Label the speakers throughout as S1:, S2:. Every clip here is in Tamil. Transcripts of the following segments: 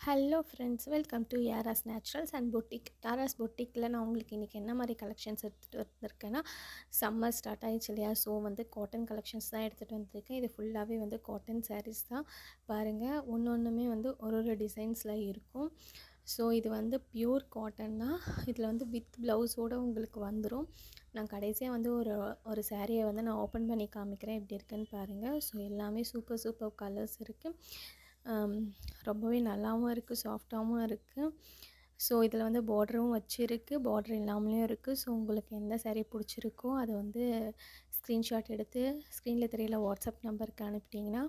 S1: Hello friends, welcome to Yara's naturals and boutique. Yara's பொட்டிக்கில் நான் உங்களுக்கு இன்றைக்கி என்ன மாதிரி கலெக்ஷன்ஸ் எடுத்துகிட்டு வந்திருக்கேன்னா, சம்மர் ஸ்டார்ட் ஆகிடுச்சு இல்லையா, ஸோ வந்து காட்டன் கலெக்ஷன்ஸ் தான் எடுத்துகிட்டு வந்திருக்கேன். இது ஃபுல்லாகவே வந்து காட்டன் சாரீஸ் தான். பாருங்கள், ஒன்றுமே வந்து ஒரு டிசைன்ஸில் இருக்கும். ஸோ இது வந்து பியூர் காட்டன் தான். இதில் வந்து வித் ப்ளவுஸோடு உங்களுக்கு வந்துடும். நான் கடைசியாக வந்து ஒரு சாரியை வந்து நான் ஓப்பன் பண்ணி காமிக்கிறேன், எப்படி இருக்குன்னு பாருங்கள். ஸோ எல்லாமே சூப்பர் கலர்ஸ் இருக்குது. ரொம்பவே நல்லாவும் இருக்குது, சாஃப்டாகவும் இருக்குது. ஸோ இதில் வந்து பார்டரும் வச்சுருக்கு, பார்டர் இல்லாமலேயும் இருக்குது. ஸோ உங்களுக்கு எந்த சாரீ பிடிச்சிருக்கோ அதை வந்து ஸ்க்ரீன்ஷாட் எடுத்து ஸ்க்ரீனில் தெரியல வாட்ஸ்அப் நம்பருக்கு அனுப்பிட்டிங்கன்னா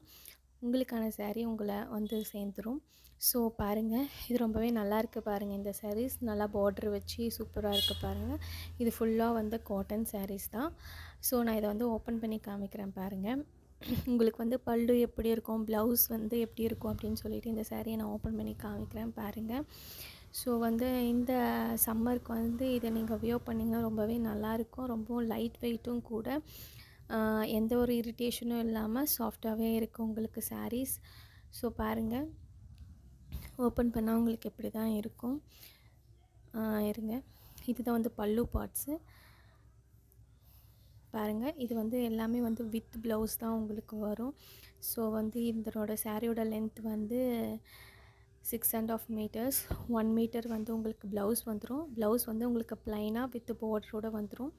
S1: உங்களுக்கான சாரீ உங்களை வந்து சேர்ந்துடும். ஸோ பாருங்கள், இது ரொம்பவே நல்லாயிருக்கு பாருங்கள். இந்த சாரீஸ் நல்லா பார்டர் வச்சு சூப்பராக இருக்குது பாருங்கள். இது ஃபுல்லாக வந்து காட்டன் சாரீஸ் தான். ஸோ நான் இதை வந்து ஓப்பன் பண்ணி காமிக்கிறேன் பாருங்கள். உங்களுக்கு வந்து பல்லு எப்படி இருக்கும், ப்ளவுஸ் வந்து எப்படி இருக்கும் அப்படின்னு சொல்லிவிட்டு இந்த சாரியை நான் ஓப்பன் பண்ணி காமிக்கிறேன் பாருங்கள். ஸோ வந்து இந்த சம்மருக்கு வந்து இதை நீங்கள் வியர் பண்ணிங்கன்னா ரொம்பவே நல்லாயிருக்கும். ரொம்பவும் லைட் வெயிட்டும் கூட, எந்த ஒரு இரிட்டேஷனும் இல்லாமல் சாஃப்டாகவே இருக்கும் உங்களுக்கு சாரீஸ். ஸோ பாருங்கள், ஓப்பன் பண்ணால் உங்களுக்கு எப்படி தான் இருக்கும். இருங்க, இதுதான் வந்து பல்லு பார்ட்ஸு பாருங்கள். இது வந்து எல்லாமே வந்து வித் ப்ளவுஸ் தான் உங்களுக்கு வரும். ஸோ வந்து இதனோட சாரியோட லென்த் வந்து 6.5 மீட்டர்ஸ். 1 மீட்டர் வந்து உங்களுக்கு ப்ளவுஸ் வந்துடும். ப்ளவுஸ் வந்து உங்களுக்கு ப்ளைனாக வித் பார்டரோடு வந்துடும்.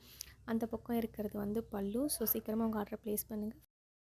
S1: அந்த பக்கம் இருக்கிறது வந்து பல்லு. ஸோ சீக்கிரமாக உங்கள் ஆர்டரை ப்ளேஸ் பண்ணுங்கள்.